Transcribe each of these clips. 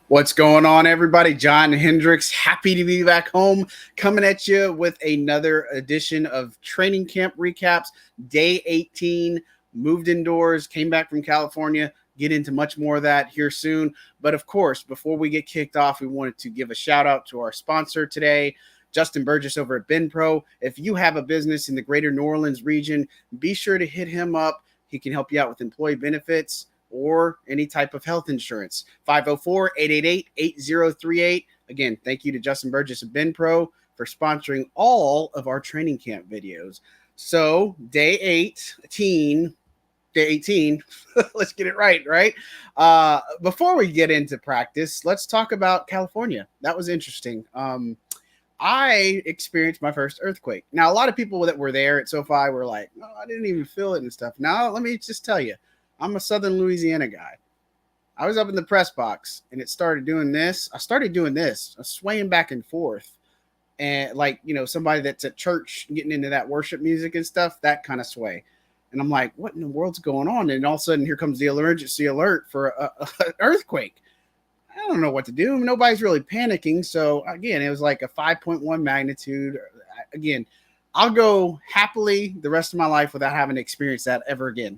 What's going on, everybody? John Hendricks, happy to be back home, coming at you with another edition of training camp recaps. Day 18, moved indoors, came back from California. Get into much more of that here soon. But of course, before we get kicked off, we wanted to give a shout out to our sponsor today, Justin Burgess over at BenPro. If you have a business in the greater New Orleans region, be sure to hit him up. He can help you out with employee benefits or any type of health insurance. 504-888-8038. Again, thank you to Justin Burgess of BenPro for sponsoring all of our training camp videos. So, day 18, let's get it right? Before we get into practice, let's talk about California. That was interesting. I experienced my first earthquake. Now, a lot of people that were there at SoFi were like, "Oh, I didn't even feel it and stuff." Now, let me just tell you, I'm a Southern Louisiana guy. I was up in the press box and it started doing this. I started doing this, swaying back and forth. And like, somebody that's at church getting into that worship music and stuff, that kind of sway. And I'm like, what in the world's going on? And all of a sudden, here comes the emergency alert for an earthquake. I don't know what to do. Nobody's really panicking. So, again, it was like a 5.1 magnitude. Again, I'll go happily the rest of my life without having to experience that ever again.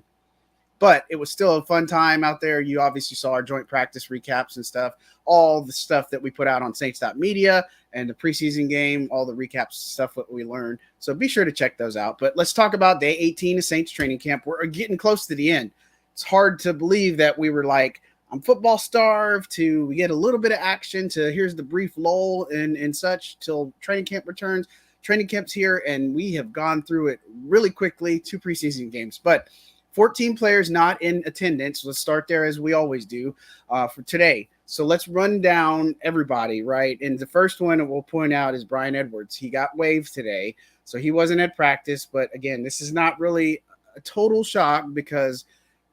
But it was still a fun time out there. You obviously saw our joint practice recaps and stuff, all the stuff that we put out on Saints.media and the preseason game, all the recaps, stuff that we learned. So be sure to check those out. But let's talk about day 18 of Saints training camp. We're getting close to the end. It's hard to believe that we were like, I'm football starved to we get a little bit of action to here's the brief lull and such till training camp returns. Training camp's here, and we have gone through it really quickly, 2 preseason games. But 14 players not in attendance. Let's start there as we always do for today. So let's run down everybody, right? And the first one that we'll point out is Bryan Edwards. He got waived today, so he wasn't at practice. But again, this is not really a total shock because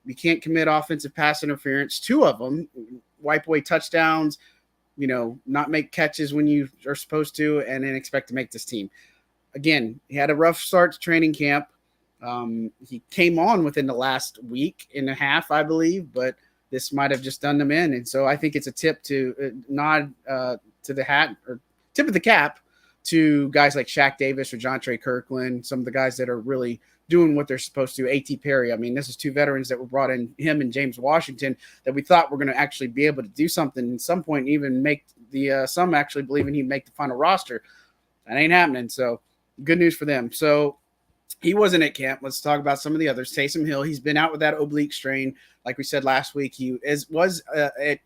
we can't commit offensive pass interference. 2 of them, wipe away touchdowns, not make catches when you are supposed to, and then expect to make this team. Again, he had a rough start to training camp. He came on within the last week and a half, I believe, but this might have just done them in. And so I think it's a tip to nod to the hat or tip of the cap to guys like Shaq Davis or Jontre Kirkland, some of the guys that are really doing what they're supposed to. A.T. Perry. I mean, this is 2 veterans that were brought in, him and James Washington, that we thought were going to actually be able to do something at some point, even make the some actually believing he'd make the final roster. That ain't happening. So good news for them. So he wasn't at camp. Let's talk about some of the others. Taysom Hill, he's been out with that oblique strain. Like we said last week, he was at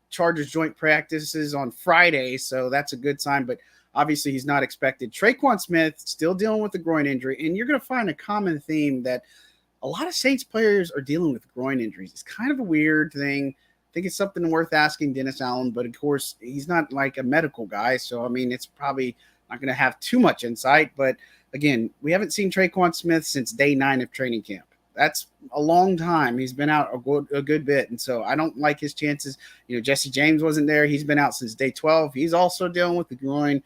Chargers joint practices on Friday, so that's a good sign, but obviously he's not expected. Tre'Quan Smith still dealing with the groin injury, and you're going to find a common theme that a lot of Saints players are dealing with groin injuries. It's kind of a weird thing. I think it's something worth asking Dennis Allen, but of course, he's not like a medical guy, so, I mean, it's probably not going to have too much insight, but again, we haven't seen Tre'Quan Smith since day 9 of training camp. That's a long time. He's been out a good bit, and so I don't like his chances. Jesse James wasn't there. He's been out since day 12. He's also dealing with the groin.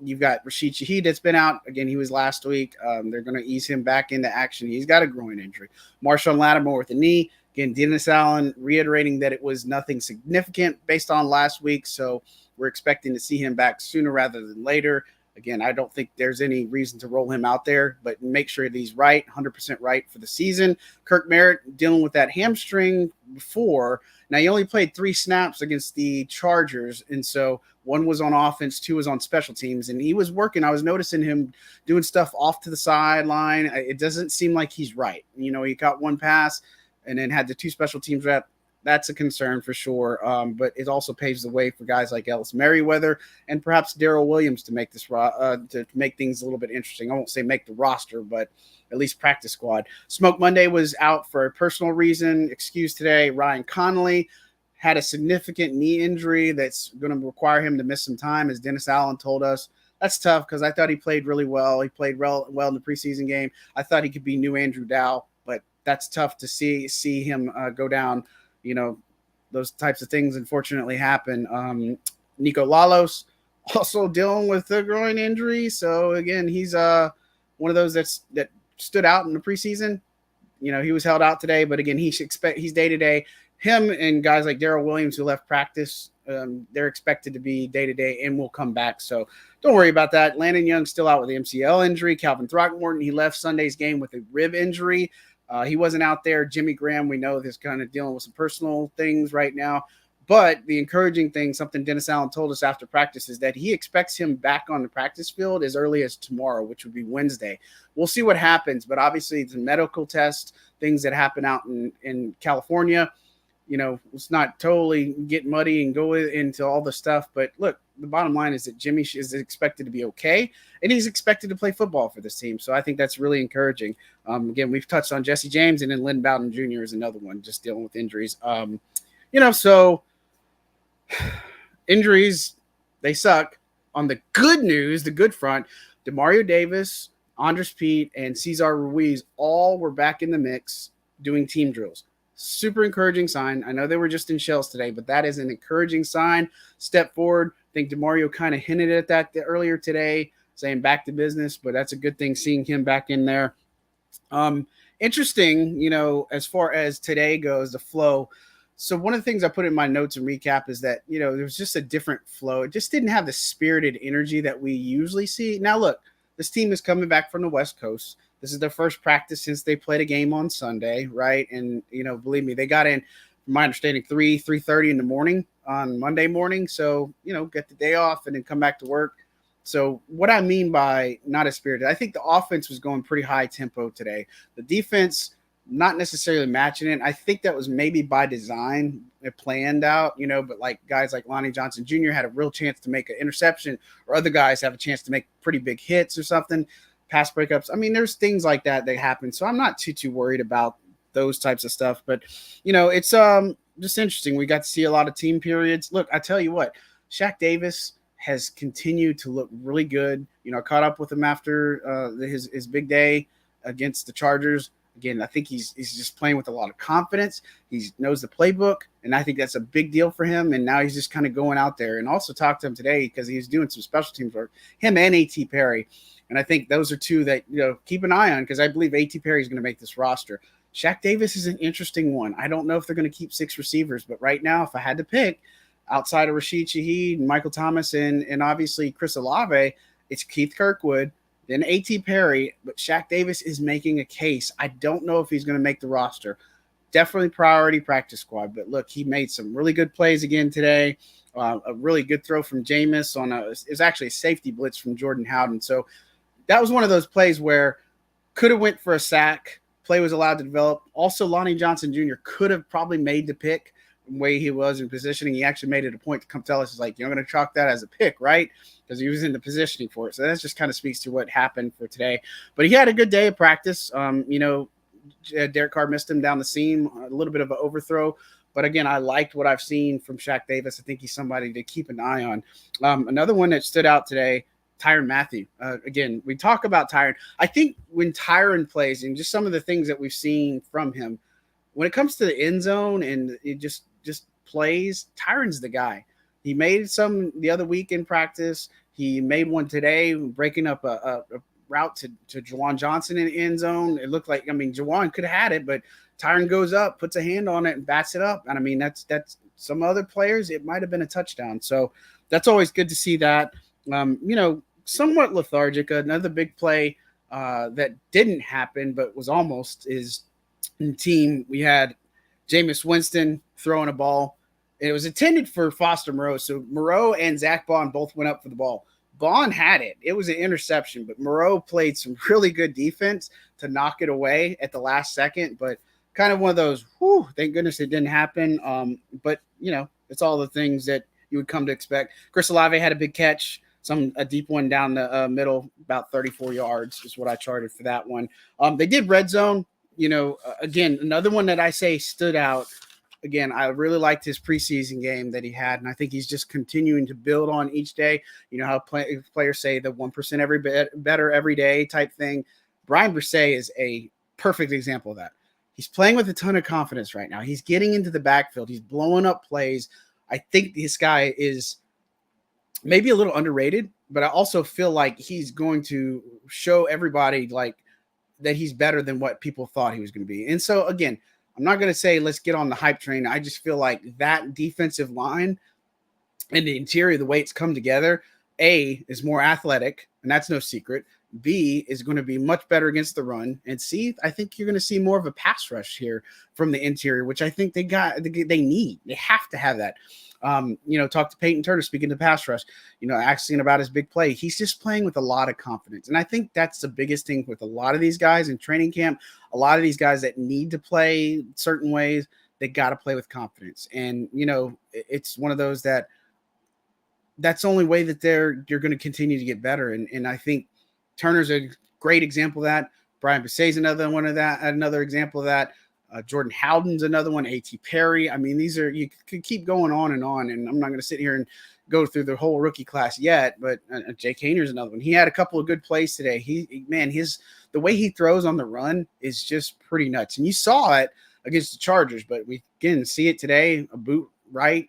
You've got Rashid Shaheed that's been out. Again, he was last week. They're going to ease him back into action. He's got a groin injury. Marshawn Lattimore with a knee. Again, Dennis Allen reiterating that it was nothing significant based on last week, so we're expecting to see him back sooner rather than later. Again, I don't think there's any reason to roll him out there, but make sure that he's right, 100% right for the season. Kirk Merritt dealing with that hamstring before. Now, he only played 3 snaps against the Chargers, and so 1 was on offense, 2 was on special teams, and he was working. I was noticing him doing stuff off to the sideline. It doesn't seem like he's right. He got 1 pass and then had the 2 special teams rep. That's a concern for sure, but it also paves the way for guys like Ellis Merriweather and perhaps Darrell Williams to make this to make things a little bit interesting. I won't say make the roster, but at least practice squad. Smoke Monday was out for a personal reason, excused today. Ryan Connolly had a significant knee injury that's going to require him to miss some time, as Dennis Allen told us. That's tough because I thought he played really well. He played well in the preseason game. I thought he could be new Andrew Dow, but that's tough to see him go down. Those types of things unfortunately happen. Nico Lalos also dealing with a groin injury. So again, he's one of those that stood out in the preseason. He was held out today, but again, he's day to day. him and guys like Darrell Williams who left practice, they're expected to be day-to-day and will come back. So don't worry about that. Landon Young's still out with the MCL injury. Calvin Throckmorton, he left Sunday's game with a rib injury. He wasn't out there. Jimmy Graham, we know, is kind of dealing with some personal things right now. But the encouraging thing, something Dennis Allen told us after practice, is that he expects him back on the practice field as early as tomorrow, which would be Wednesday. We'll see what happens. But obviously, it's a medical test, things that happen out in California. Let's not totally get muddy and go into all the stuff. But look, the bottom line is that Jimmy is expected to be okay, and he's expected to play football for this team. So I think that's really encouraging. Again, we've touched on Jesse James, and then Lynn Bowden Jr. is another one just dealing with injuries. So injuries, they suck. On the good news, the good front, Demario Davis, Andres Pete, and Cesar Ruiz all were back in the mix doing team drills. Super encouraging sign. I know they were just in shells today, but that is an encouraging sign. Step forward. I think DeMario kind of hinted at that earlier today, saying back to business, but that's a good thing seeing him back in there. Interesting, as far as today goes, the flow. So one of the things I put in my notes and recap is that, there was just a different flow. It just didn't have the spirited energy that we usually see. Now, look, this team is coming back from the West Coast. This is their first practice since they played a game on Sunday, right? And, believe me, they got in, from my understanding, 3:30 in the morning on Monday morning. So, get the day off and then come back to work. So what I mean by not as spirited, I think the offense was going pretty high tempo today. The defense, not necessarily matching it. I think that was maybe by design, it planned out, but like guys like Lonnie Johnson Jr. had a real chance to make an interception, or other guys have a chance to make pretty big hits or something, pass breakups. I mean, there's things like that happen. So I'm not too worried about those types of stuff, but it's just interesting. We got to see a lot of team periods. Look, I tell you what, Shaq Davis has continued to look really good. I caught up with him after his big day against the Chargers. Again, I think he's just playing with a lot of confidence. He knows the playbook, and I think that's a big deal for him. And now he's just kind of going out there. And also talked to him today because he was doing some special teams work, him and A.T. Perry. And I think those are two that, keep an eye on, because I believe A.T. Perry is going to make this roster. Shaq Davis is an interesting one. I don't know if they're going to keep 6 receivers, but right now, if I had to pick, outside of Rashid Shaheed, Michael Thomas, and obviously Chris Olave, it's Keith Kirkwood, then A.T. Perry, but Shaq Davis is making a case. I don't know if he's going to make the roster. Definitely priority practice squad, but look, he made some really good plays again today. A really good throw from Jameis it was actually a safety blitz from Jordan Howden. So that was one of those plays where could have went for a sack. Play was allowed to develop. Also, Lonnie Johnson Jr. could have probably made the pick the way he was in positioning. He actually made it a point to come tell us, he's like, you're going to chalk that as a pick, right? Because he was in the positioning for it. So that just kind of speaks to what happened for today. But he had a good day of practice. Derek Carr missed him down the seam, a little bit of an overthrow. But again, I liked what I've seen from Shaq Davis. I think he's somebody to keep an eye on. Another one that stood out today, Tyrann Mathieu. Again, we talk about Tyrann. I think when Tyrann plays, and just some of the things that we've seen from him, when it comes to the end zone and it just plays, Tyrann's the guy. He made some the other week in practice. He made one today, breaking up a route to Juwan Johnson in the end zone. It looked like, Juwan could have had it, but Tyrann goes up, puts a hand on it, and bats it up. And that's some other players, it might have been a touchdown. So that's always good to see that. Somewhat lethargic. Another big play that didn't happen, but was almost, is in the team. We had Jameis Winston throwing a ball. It was intended for Foster Moreau. So Moreau and Zach Bond both went up for the ball. Bond had it. It was an interception, but Moreau played some really good defense to knock it away at the last second. But kind of one of those, thank goodness it didn't happen. But, it's all the things that you would come to expect. Chris Olave had a big catch, a deep one down the middle, about 34 yards is what I charted for that one. They did red zone. Again, another one that I say stood out. Again, I really liked his preseason game that he had, and I think he's just continuing to build on each day. How players say the 1% every bit better every day type thing. Brian Brisset is a perfect example of that. He's playing with a ton of confidence right now. He's getting into the backfield. He's blowing up plays. I think this guy is maybe a little underrated, but I also feel like he's going to show everybody that he's better than what people thought he was going to be. And so, again, I'm not going to say let's get on the hype train. I just feel like that defensive line and the interior, the way it's come together, A, is more athletic, and that's no secret. B, is going to be much better against the run. And C, I think you're going to see more of a pass rush here from the interior, which I think they need. They have to have that. Talk to Peyton Turner, speaking to pass rush, asking about his big play. He's just playing with a lot of confidence. And I think that's the biggest thing with a lot of these guys in training camp. A lot of these guys that need to play certain ways, they got to play with confidence. And, it's one of those that's the only way that you're going to continue to get better. And I think Turner's a great example of that. Brian Bisay's another example of that. Jordan Howden's another one. A.T. Perry. I mean, you could keep going on. And I'm not going to sit here and go through the whole rookie class yet, but Jake Hayner's another one. He had a couple of good plays today. The way he throws on the run is just pretty nuts. And you saw it against the Chargers, but we again see it today, a boot right,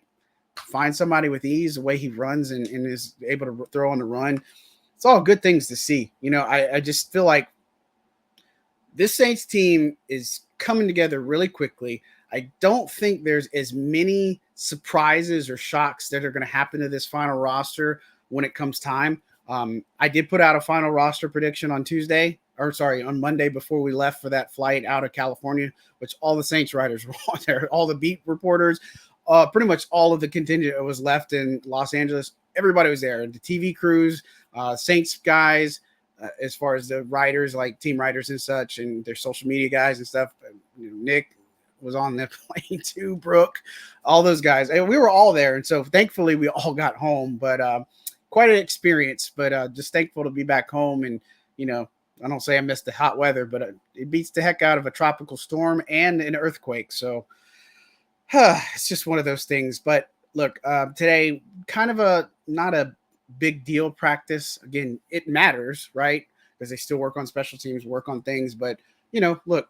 find somebody with ease, the way he runs and is able to throw on the run. It's all good things to see. I just feel like this Saints team is coming together really quickly. I don't think there's as many surprises or shocks that are going to happen to this final roster when it comes time. I did put out a final roster prediction on on Monday before we left for that flight out of California, which all the Saints writers were on there, all the beat reporters, pretty much all of the contingent that was left in Los Angeles. Everybody was there. The TV crews, Saints guys, as far as the writers, like team writers and such, and their social media guys and stuff. Nick was on the plane too, Brooke, all those guys. And we were all there. And so thankfully we all got home, but quite an experience, but just thankful to be back home. And, I don't say I missed the hot weather, but it beats the heck out of a tropical storm and an earthquake. So it's just one of those things. But look, today, kind of not a big deal practice. Again, it matters, right? Because they still work on special teams, work on things. But, look,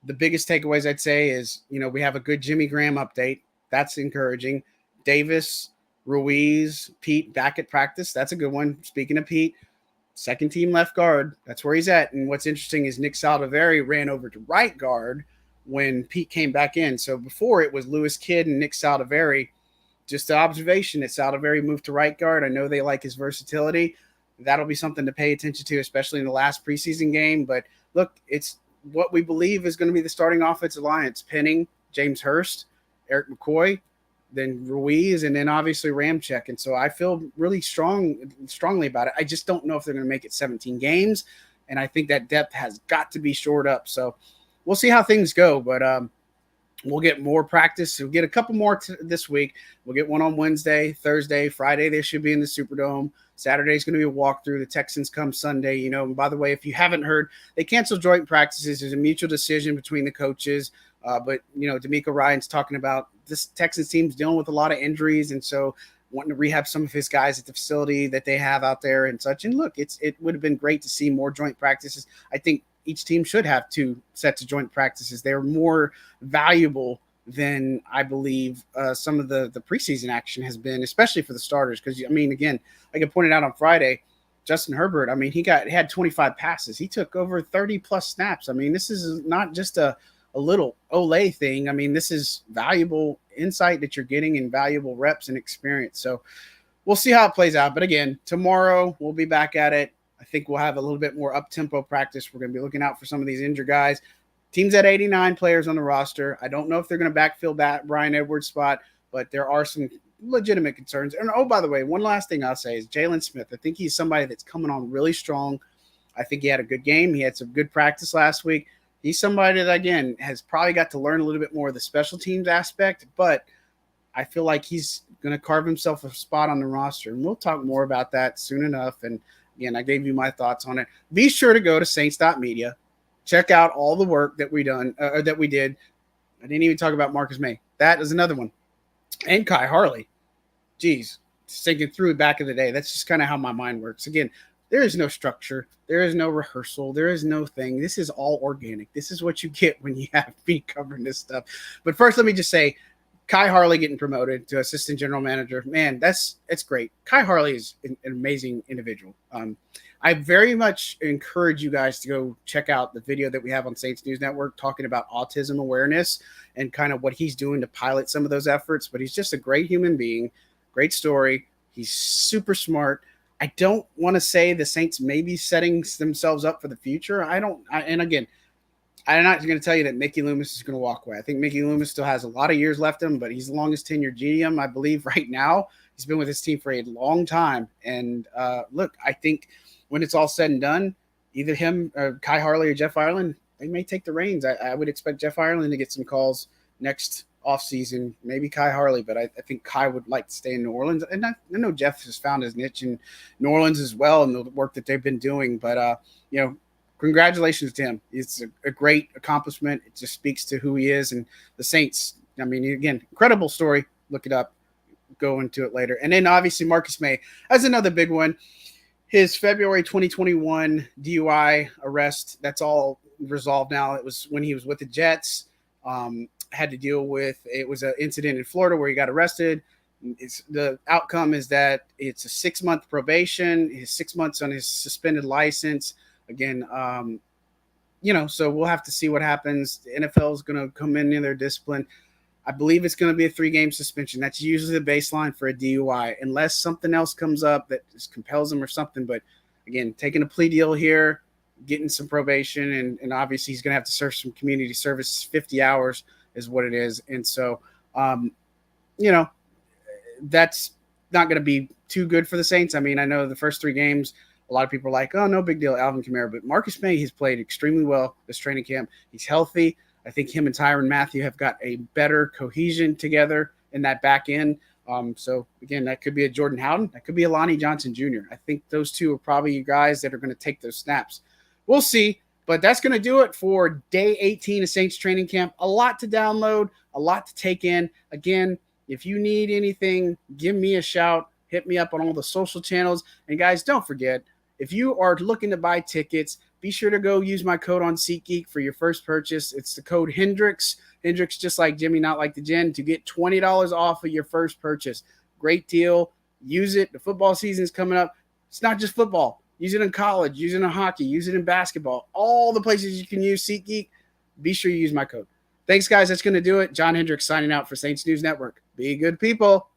the biggest takeaways I'd say is, we have a good Jimmy Graham update. That's encouraging. Davis, Ruiz, Pete back at practice. That's a good one. Speaking of Pete, second team left guard. That's where he's at. And what's interesting is Nick Saldiveri ran over to right guard when Pete came back in. So before it was Lewis Kidd and Nick Saldiveri. Just an observation that Saldiveri moved to right guard. I know they like his versatility. That'll be something to pay attention to, especially in the last preseason game. But look, it's what we believe is going to be the starting offensive line. It's Penning, James Hurst, Eric McCoy, then Ruiz, and then obviously Ramczyk. And so I feel really strongly about it. I just don't know if they're going to make it 17 games. And I think that depth has got to be shored up. So we'll see how things go. But we'll get more practice. We'll get a couple more this week. We'll get one on Wednesday, Thursday, Friday. They should be in the Superdome. Saturday's going to be a walkthrough. The Texans come Sunday. And by the way, if you haven't heard, they canceled joint practices. There's a mutual decision between the coaches. But D'Amico Ryan's talking about this Texans team's dealing with a lot of injuries. And so wanting to rehab some of his guys at the facility that they have out there and such. And look, it would have been great to see more joint practices. I think each team should have 2 sets of joint practices. They're more valuable than I believe some of the preseason action has been, especially for the starters. Because, again, like I pointed out on Friday, Justin Herbert, he had 25 passes. He took over 30-plus snaps. This is not just a little Olay thing. This is valuable insight that you're getting and valuable reps and experience. So we'll see how it plays out. But, again, tomorrow we'll be back at it. I think we'll have a little bit more up-tempo practice. We're going to be looking out for some of these injured guys. Team's at 89 players on the roster. I don't know if they're going to backfill that Brian Edwards spot, but there are some legitimate concerns. And, by the way, one last thing I'll say is Jalen Smith. I think he's somebody that's coming on really strong. I think he had a good game. He had some good practice last week. He's somebody that, again, has probably got to learn a little bit more of the special teams aspect, but I feel like he's going to carve himself a spot on the roster. And we'll talk more about that soon enough. And, again, I gave you my thoughts on it. Be sure to go to saints.media. Check out all the work that we did. I didn't even talk about Marcus May. That is another one. And Kai Harley. Geez, thinking through back in the day. That's just kind of how my mind works. Again, there is no structure. There is no rehearsal. There is no thing. This is all organic. This is what you get when you have me covering this stuff. But first, let me just say, Kai Harley getting promoted to assistant general manager, man, it's great. Kai Harley is an amazing individual. I very much encourage you guys to go check out the video that we have on Saints News Network talking about autism awareness and kind of what he's doing to pilot some of those efforts. But he's just a great human being, great story. He's super smart. I don't want to say the Saints may be setting themselves up for the future. And again, I'm not going to tell you that Mickey Loomis is going to walk away. I think Mickey Loomis still has a lot of years left him, but he's the longest tenured GM, I believe, right now. He's been with his team for a long time. And look, I think when it's all said and done, either him, or Kai Harley, or Jeff Ireland, they may take the reins. I would expect Jeff Ireland to get some calls next offseason, maybe Kai Harley, but I think Kai would like to stay in New Orleans. And I know Jeff has found his niche in New Orleans as well and the work that they've been doing. But, congratulations to him. It's a great accomplishment. It just speaks to who he is and the Saints. I mean, again, incredible story. Look it up. Go into it later. And then obviously Marcus May as another big one. His February 2021 DUI arrest, that's all resolved now. It was when he was with the Jets. Had to deal with, it was an incident in Florida where he got arrested. The outcome is that it's a 6-month probation, his 6 months on his suspended license. Again, so we'll have to see what happens. The NFL is going to come in their discipline. I believe it's going to be a 3-game suspension. That's usually the baseline for a DUI, unless something else comes up that just compels him or something. But again, taking a plea deal here, getting some probation, and obviously he's going to have to serve some community service. 50 hours is what it is. And so, that's not going to be too good for the Saints. I mean, I know the first 3 games, a lot of people are like, oh, no big deal, Alvin Kamara. But Marcus May, he's played extremely well this training camp. He's healthy. I think him and Tyrann Mathieu have got a better cohesion together in that back end. So, again, that could be a Jordan Howden. That could be a Lonnie Johnson Jr. I think those two are probably you guys that are going to take those snaps. We'll see. But that's going to do it for day 18 of Saints training camp. A lot to download, a lot to take in. Again, if you need anything, give me a shout. Hit me up on all the social channels. And, guys, don't forget, if you are looking to buy tickets, be sure to go use my code on SeatGeek for your first purchase. It's the code Hendrix. Hendrix, just like Jimmy, not like the gin, to get $20 off of your first purchase. Great deal. Use it. The football season is coming up. It's not just football. Use it in college. Use it in hockey. Use it in basketball. All the places you can use SeatGeek, be sure you use my code. Thanks, guys. That's going to do it. John Hendricks signing out for Saints News Network. Be good people.